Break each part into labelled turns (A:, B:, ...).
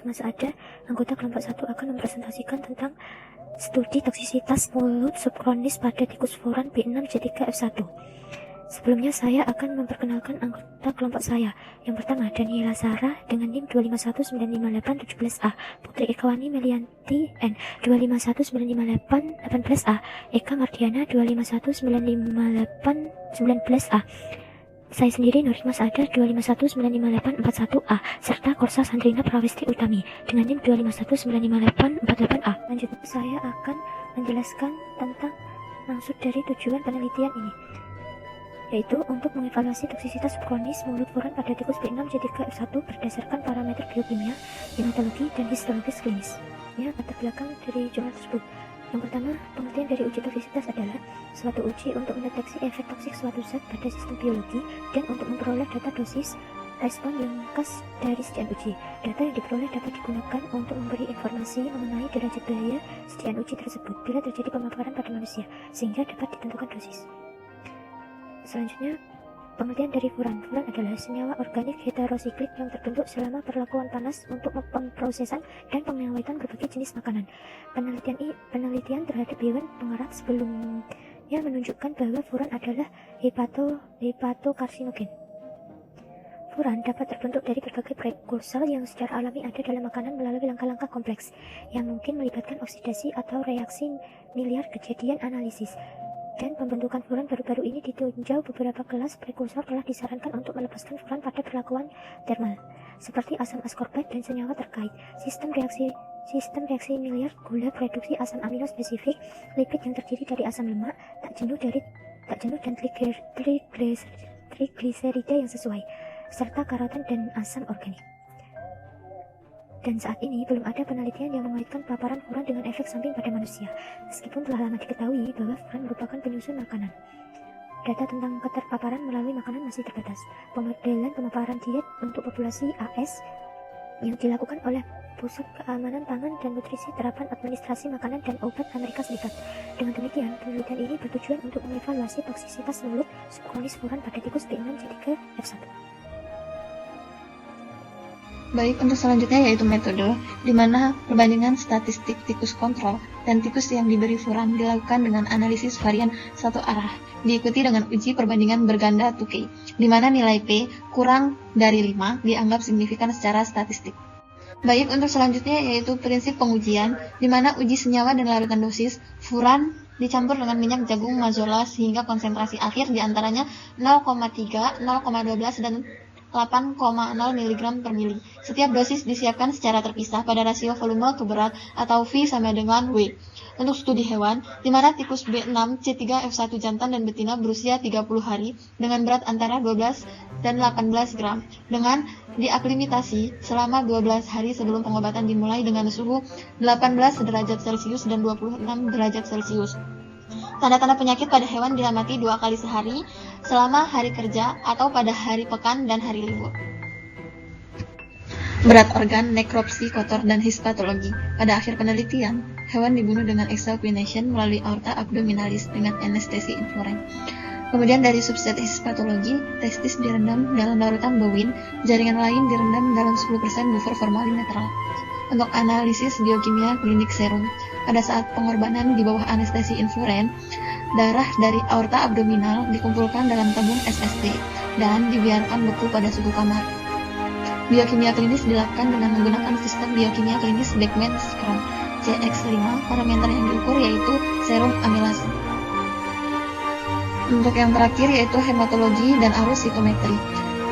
A: masa ada, anggota kelompok 1 akan mempresentasikan tentang studi toksisitas mulut subkronis pada tikus furan B6J3F1. Sebelumnya saya akan memperkenalkan anggota kelompok saya. Yang pertama, Daniela Sarah dengan NIM 25195817A, Putri Ekawani Melianti N 25195818A, Eka Mardiana 25195819A, saya sendiri Nurhikmah Saadah 25195841A, serta Korsa Sandrina Prawesti Utami dengan NIM 25195848A. Lanjutnya saya akan menjelaskan tentang maksud dari tujuan penelitian ini, yaitu untuk mengevaluasi toksisitas subkronis mulut furan pada tikus B6J3F1 berdasarkan parameter biokimia, hematologi, dan histologis klinis. Ya, latar belakang dari jurnal tersebut. Yang pertama, pengertian dari uji toksisitas adalah suatu uji untuk mendeteksi efek toksik suatu zat pada sistem biologi dan untuk memperoleh data dosis respon yang khas dari sediaan uji. Data yang diperoleh dapat digunakan untuk memberi informasi mengenai derajat bahaya sediaan uji tersebut bila terjadi pemaparan pada manusia, sehingga dapat ditentukan dosis. Selanjutnya, pengertian dari furan. Furan adalah senyawa organik heterosiklik yang terbentuk selama perlakuan panas untuk pemprosesan dan pengawetan berbagai jenis makanan. Penelitian terhadap hewan pengerat sebelumnya menunjukkan bahwa furan adalah hepatokarsinogen. Furan dapat terbentuk dari berbagai prekursor yang secara alami ada dalam makanan melalui langkah-langkah kompleks yang mungkin melibatkan oksidasi atau reaksi miliar kejadian analisis. Dan pembentukan furan baru-baru ini ditinjau beberapa kelas prekursor telah disarankan untuk melepaskan furan pada perlakuan termal, seperti asam askorbat dan senyawa terkait, sistem reaksi miliar gula produksi asam amino spesifik, lipid yang terdiri dari asam lemak, tak jenuh dan trigliserida yang sesuai, serta karoten dan asam organik. Dan saat ini belum ada penelitian yang mengaitkan paparan furan dengan efek samping pada manusia, meskipun telah lama diketahui bahwa furan merupakan penyusun makanan. Data tentang keterpaparan melalui makanan masih terbatas. Pemodelan pemaparan diet untuk populasi AS yang dilakukan oleh Pusat Keamanan Pangan dan Nutrisi Terapan Administrasi Makanan dan Obat Amerika Serikat. Dengan demikian, penelitian ini bertujuan untuk mengevaluasi toksisitas mulut subkronis furan pada tikus B6J3F1.
B: Baik, untuk selanjutnya yaitu metode, di mana perbandingan statistik tikus kontrol dan tikus yang diberi furan dilakukan dengan analisis varian satu arah, diikuti dengan uji perbandingan berganda 2K, di mana nilai P kurang dari 5 dianggap signifikan secara statistik. Baik, untuk selanjutnya yaitu prinsip pengujian, di mana uji senyawa dan larutan dosis furan dicampur dengan minyak jagung mazola sehingga konsentrasi akhir diantaranya 0,3, 0,12, dan 8,0 mg per mili. Setiap dosis disiapkan secara terpisah pada rasio volume ke berat atau V sama dengan W. Untuk studi hewan, di mana tikus B6C3F1 jantan dan betina berusia 30 hari dengan berat antara 12 dan 18 gram, dengan diaklimatasi selama 12 hari sebelum pengobatan dimulai dengan suhu 18 derajat Celcius dan 26 derajat Celcius. Tanda-tanda penyakit pada hewan diamati 2 kali sehari selama hari kerja atau pada hari pekan dan hari libur. Berat organ, nekropsi, kotor, dan histopatologi. Pada akhir penelitian, hewan dibunuh dengan exsanguination melalui aorta abdominalis dengan anestesi influren. Kemudian dari subset histopatologi, testis direndam dalam larutan bowin, jaringan lain direndam dalam 10% buffer formalin netral. Untuk analisis biokimia klinik serum, pada saat pengorbanan di bawah anestesi influren, darah dari aorta abdominal dikumpulkan dalam tabung SST dan dibiarkan beku pada suhu kamar. Biokimia klinis dilakukan dengan menggunakan sistem biokimia klinis Beckman-Strong CX5. Parameter yang diukur yaitu serum amilase. Untuk yang terakhir yaitu hematologi dan arus sitometri.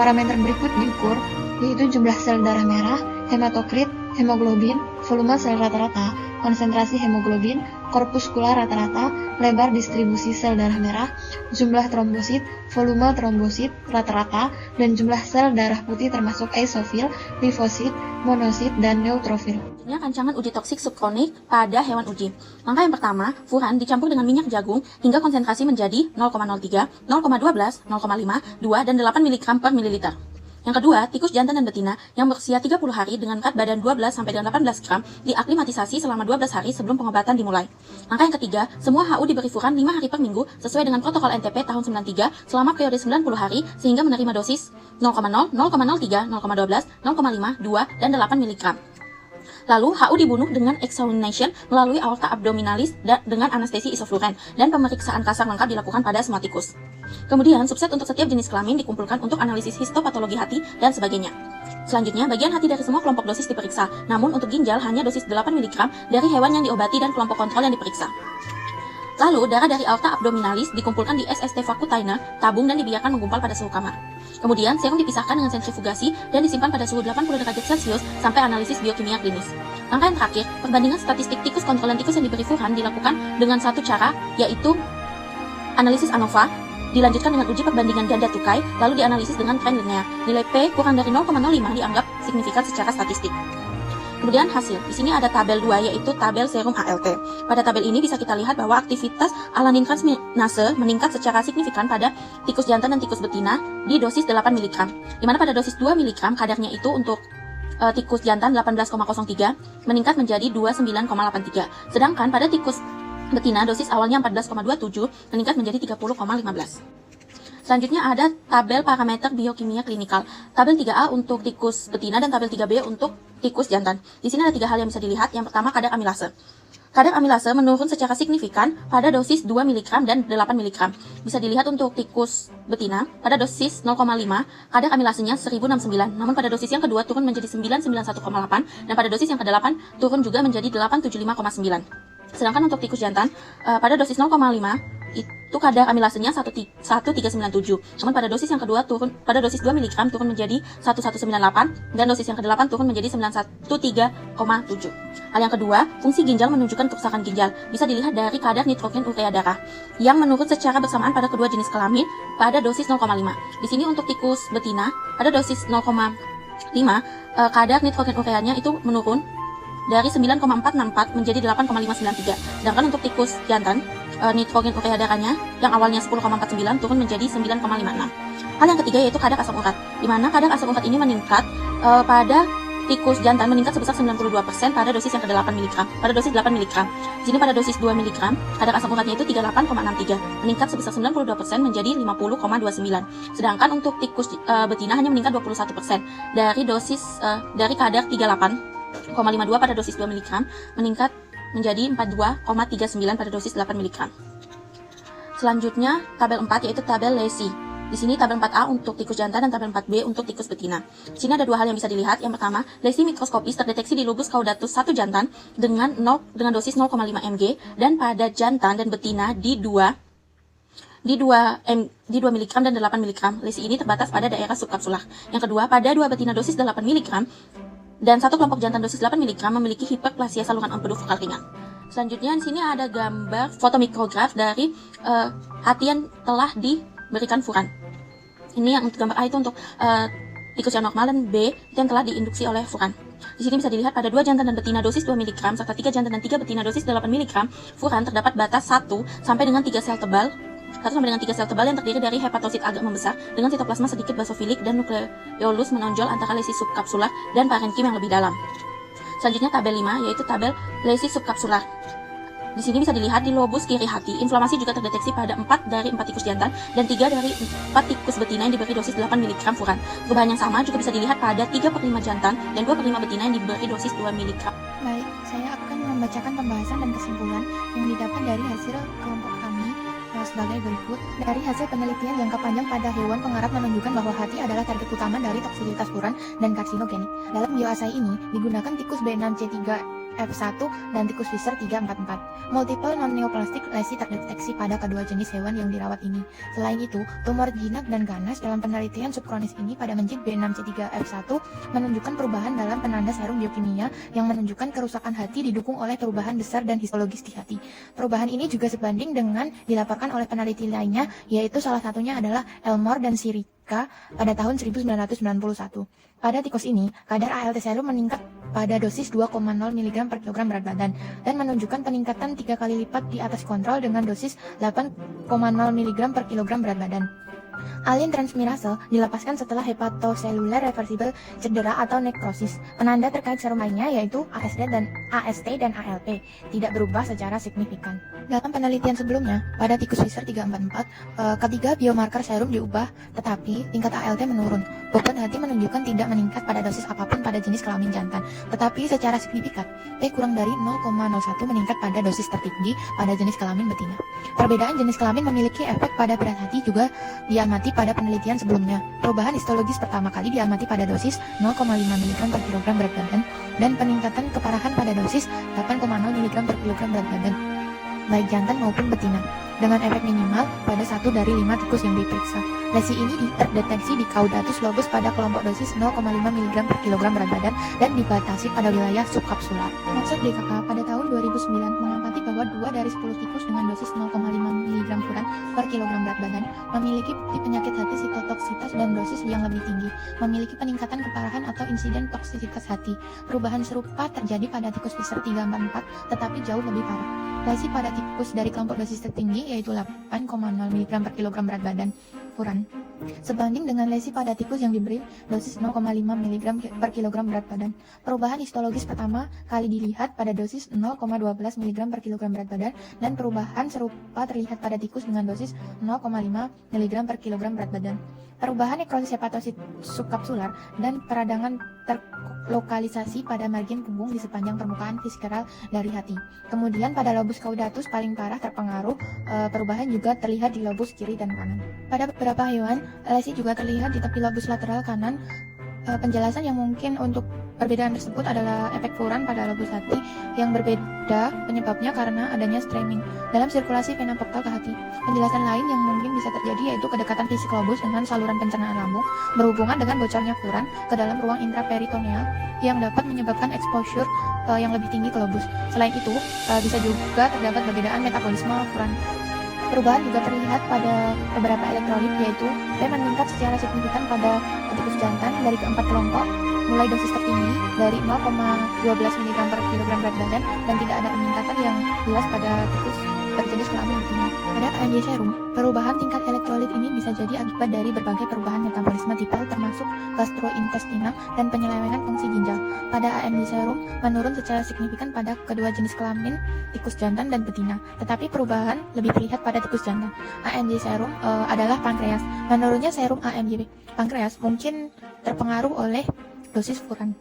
B: Parameter berikut diukur yaitu jumlah sel darah merah, hematokrit, hemoglobin, volume sel rata-rata, konsentrasi hemoglobin, korpuskular rata-rata, lebar distribusi sel darah merah, jumlah trombosit, volume trombosit rata-rata, dan jumlah sel darah putih termasuk eosinophil, limfosit, monosit, dan neutrofil.
C: Ini rancangan uji toksik subkronik pada hewan uji. Langkah yang pertama, furan dicampur dengan minyak jagung hingga konsentrasi menjadi 0,03, 0,12, 0,5, 2, dan 8 mg per mililiter. Yang kedua, tikus jantan dan betina yang berusia 30 hari dengan berat badan 12 sampai dengan 18 gram diaklimatisasi selama 12 hari sebelum pengobatan dimulai. Langkah yang ketiga, semua HU diberi furan 5 hari per minggu sesuai dengan protokol NTP tahun 93 selama periode 90 hari sehingga menerima dosis 0,0, 0,03, 0,12, 0,5, 2, dan 8 mg. Lalu, HU dibunuh dengan examination melalui aorta abdominalis dengan anestesi isofluren, dan pemeriksaan kasar lengkap dilakukan pada semua tikus. Kemudian, subset untuk setiap jenis kelamin dikumpulkan untuk analisis histopatologi hati dan sebagainya. Selanjutnya, bagian hati dari semua kelompok dosis diperiksa, namun untuk ginjal hanya dosis 8 mg dari hewan yang diobati dan kelompok kontrol yang diperiksa. Lalu, darah dari aorta abdominalis dikumpulkan di SST vacutainer, tabung dan dibiarkan menggumpal pada suhu kamar. Kemudian, serum dipisahkan dengan sentrifugasi dan disimpan pada suhu 80 derajat Celcius sampai analisis biokimia klinis. Langkah yang terakhir, perbandingan statistik tikus kontrol dan tikus yang diberi furan dilakukan dengan satu cara, yaitu analisis ANOVA, dilanjutkan dengan uji perbandingan ganda tukai, lalu dianalisis dengan tren linear. Nilai P kurang dari 0,05 dianggap signifikan secara statistik. Kemudian hasil, di sini ada tabel 2, yaitu tabel serum ALT. Pada tabel ini bisa kita lihat bahwa aktivitas alanin transminase meningkat secara signifikan pada tikus jantan dan tikus betina di dosis 8 mg. Di mana pada dosis 2 mg kadarnya itu untuk tikus jantan 18,03 meningkat menjadi 29,83. Sedangkan pada tikus betina dosis awalnya 14,27 meningkat menjadi 30,15. Selanjutnya ada tabel parameter biokimia klinikal. Tabel 3A untuk tikus betina dan tabel 3B untuk tikus jantan. Di sini ada 3 hal yang bisa dilihat. Yang pertama, kadar amilase. Kadar amilase menurun secara signifikan pada dosis 2 mg dan 8 mg. Bisa dilihat untuk tikus betina pada dosis 0,5, kadar amilasenya 1069. Namun pada dosis yang kedua turun menjadi 991,8 dan pada dosis yang ke-8 turun juga menjadi 875,9. Sedangkan untuk tikus jantan pada dosis 0,5 itu kadar amilasenya 1397. Namun pada dosis yang kedua pada dosis 2 mg turun menjadi 1198 dan dosis yang ke-8 turun menjadi 913,7. Hal yang kedua, fungsi ginjal menunjukkan kerusakan ginjal. Bisa dilihat dari kadar nitrogen urea darah yang menurun secara bersamaan pada kedua jenis kelamin pada dosis 0,5. Di sini untuk tikus betina pada dosis 0,5 kadar nitrogen ureanya itu menurun dari 9,464 menjadi 8,593. Sedangkan untuk tikus jantan, nitrogen urea darahnya yang awalnya 10,49 turun menjadi 9,56. Hal yang ketiga yaitu kadar asam urat, di mana kadar asam urat ini meningkat pada tikus jantan meningkat sebesar 92% pada dosis yang ke-8 mg, pada dosis 8 mg. Di sini pada dosis 2 mg, kadar asam uratnya itu 38,63, meningkat sebesar 92% menjadi 50,29. Sedangkan untuk tikus betina hanya meningkat 21% dari dosis dari kadar 38,52 pada dosis 2 mg meningkat menjadi 42,39 pada dosis 8 mg. Selanjutnya tabel 4 yaitu tabel lesi. Di sini tabel 4A untuk tikus jantan dan tabel 4B untuk tikus betina. Di sini ada 2 hal yang bisa dilihat. Yang pertama, lesi mikroskopis terdeteksi di lobus caudatus 1 jantan dengan dosis 0,5 mg dan pada jantan dan betina di 2 mg dan 8 mg. Lesi ini terbatas pada daerah subkapsular. Yang kedua, pada 2 betina dosis 8 mg dan 1 kelompok jantan dosis 8 mg memiliki hiperplasia saluran empedu vokal ringan. Selanjutnya di sini ada gambar fotomikrograf dari hati yang telah diberikan furan. Ini yang untuk gambar A itu untuk tikus yang normal dan B itu yang telah diinduksi oleh furan. Di sini bisa dilihat pada 2 jantan dan betina dosis 2 mg serta 3 jantan dan 3 betina dosis 8 mg furan terdapat batas 1 sampai dengan 3 sel tebal. 1 sampai dengan 3 sel tebal yang terdiri dari hepatosit agak membesar dengan sitoplasma sedikit basofilik dan nukleolus menonjol antara lesi subkapsular dan parenkim yang lebih dalam. Selanjutnya tabel 5 yaitu tabel lesi subkapsular. Di sini bisa dilihat di lobus kiri hati, inflamasi juga terdeteksi pada 4 dari 4 tikus jantan dan 3 dari 4 tikus betina yang diberi dosis 8 mg furan. Perubahan yang sama juga bisa dilihat pada 3/5 jantan dan 2/5 betina yang diberi dosis 2 mg.
D: Baik, saya akan membacakan pembahasan dan kesimpulan yang didapat dari hasil kelompok kami sebagai berikut. Dari hasil penelitian jangka panjang pada hewan pengarap menunjukkan bahwa hati adalah target utama dari toksisitas furan dan karsinogenik. Dalam bioassay ini digunakan tikus B6C3F1 dan tikus Fischer 344. Multiple non-neoplastic lesi terdeteksi pada kedua jenis hewan yang dirawat ini. Selain itu, tumor jinak dan ganas dalam penelitian subkronis ini pada menjit B6C3F1 menunjukkan perubahan dalam penanda serum biokimia yang menunjukkan kerusakan hati didukung oleh perubahan besar dan histologis di hati. Perubahan ini juga sebanding dengan dilaporkan oleh peneliti lainnya, yaitu salah satunya adalah Elmore dan Sirica pada tahun 1991. Pada tikus ini, kadar ALT serum meningkat pada dosis 2,0 mg per kilogram berat badan dan menunjukkan peningkatan 3 kali lipat di atas kontrol dengan dosis 8,0 mg per kilogram berat badan. Alin transmirase dilepaskan setelah hepatoseluler reversible cedera atau nekrosis. Penanda terkait serum lainnya yaitu AST dan ALP tidak berubah secara signifikan. Dalam penelitian sebelumnya, pada tikus Fischer 344, ketiga biomarker serum diubah, tetapi tingkat ALT menurun. Bobot hati menunjukkan tidak meningkat pada dosis apapun pada jenis kelamin jantan, tetapi secara signifikan, P kurang dari 0,01 meningkat pada dosis tertinggi pada jenis kelamin betina. Perbedaan jenis kelamin memiliki efek pada berat hati juga diamati pada penelitian sebelumnya. Perubahan histologis pertama kali diamati pada dosis 0,5 mg per kilogram berat badan dan peningkatan keparahan pada dosis 8,0 mg per kilogram berat badan, baik jantan maupun betina, dengan efek minimal pada 1 dari 5 tikus yang diperiksa. Lesi ini terdeteksi di Caudatus lobus pada kelompok dosis 0,5 mg per kilogram berat badan dan dibatasi pada wilayah subkapsular. Maksud DKK pada tahun 2009 mengamati bahwa 2 dari 10 tikus dengan dosis 0,5 mg furan per kilogram berat badan memiliki bukti penyakit hati sitotoksitas dan dosis yang lebih tinggi, memiliki peningkatan keparahan atau insiden toksisitas hati. Perubahan serupa terjadi pada tikus Fischer 344 tetapi jauh lebih parah. Lesi pada tikus dari kelompok dosis tertinggi yaitu 8,0 mg per kilogram berat badan furan sebanding dengan lesi pada tikus yang diberi dosis 0,5 mg per kilogram berat badan. Perubahan histologis pertama kali dilihat pada dosis 0,12 mg per kilogram berat badan dan perubahan serupa terlihat pada tikus dengan dosis 0,5 mg per kilogram berat badan. Perubahan nekrosis hepatosit subkapsular dan peradangan terlokalisasi pada margin punggung di sepanjang permukaan visceral dari hati. Kemudian pada lobus caudatus paling parah terpengaruh, perubahan juga terlihat di lobus kiri dan kanan. Pada beberapa hewan, lesi juga terlihat di tepi lobus lateral kanan. Penjelasan yang mungkin untuk perbedaan tersebut adalah efek furan pada lobus hati yang berbeda penyebabnya karena adanya streaming dalam sirkulasi vena portal ke hati. Penjelasan lain yang mungkin bisa terjadi yaitu kedekatan fisik lobus dengan saluran pencernaan lambung berhubungan dengan bocornya furan ke dalam ruang intraperitoneal yang dapat menyebabkan exposure yang lebih tinggi ke lobus. Selain itu, bisa juga terdapat perbedaan metabolisme furan. Perubahan juga terlihat pada beberapa elektrolit, yaitu P meningkat secara signifikan pada tikus jantan dari keempat kelompok, mulai dosis tertinggi dari 0,12 mg per kilogram berat badan dan tidak ada peningkatan yang jelas pada tikus berjenis kelamin betina. Pada AMG serum, perubahan tingkat elektrolit ini bisa jadi akibat dari berbagai perubahan metabolisme tipal termasuk gastrointestinal dan penyelewengan fungsi ginjal. Pada AMG serum menurun secara signifikan pada kedua jenis kelamin tikus jantan dan betina, tetapi perubahan lebih terlihat pada tikus jantan. AMG serum adalah pankreas. Menurutnya serum AMG pankreas mungkin terpengaruh oleh dosis furan.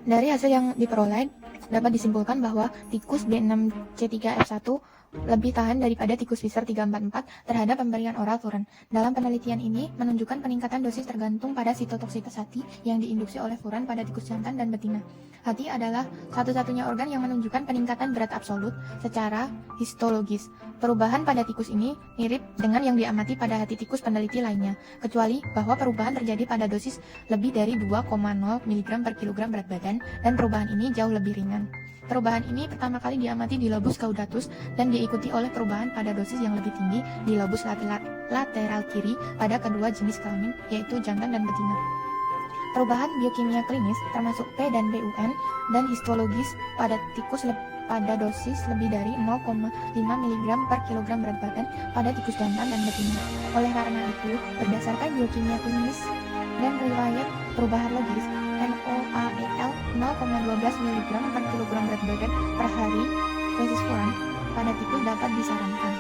D: Dari hasil yang diperoleh dapat disimpulkan bahwa tikus B6C3F1 lebih tahan daripada tikus Fischer 344 terhadap pemberian oral furan. Dalam penelitian ini menunjukkan peningkatan dosis tergantung pada sitotoksitas hati yang diinduksi oleh furan pada tikus jantan dan betina. Hati adalah satu-satunya organ yang menunjukkan peningkatan berat absolut secara histologis. Perubahan pada tikus ini mirip dengan yang diamati pada hati tikus peneliti lainnya, kecuali bahwa perubahan terjadi pada dosis lebih dari 2,0 mg per kilogram berat badan dan perubahan ini jauh lebih ringan. Perubahan ini pertama kali diamati di lobus caudatus dan diikuti oleh perubahan pada dosis yang lebih tinggi di lobus lateral kiri pada kedua jenis kelamin, yaitu jantan dan betina. Perubahan biokimia klinis termasuk P dan BUN dan histologis pada tikus pada dosis lebih dari 0,5 mg per kilogram berat badan pada tikus jantan dan betina. Oleh karena itu, berdasarkan biokimia klinis dan riwayat perubahan logis, NOAEL 0,12 mg per kilogram berat badan per hari dosis furan pada tikus dapat disarankan.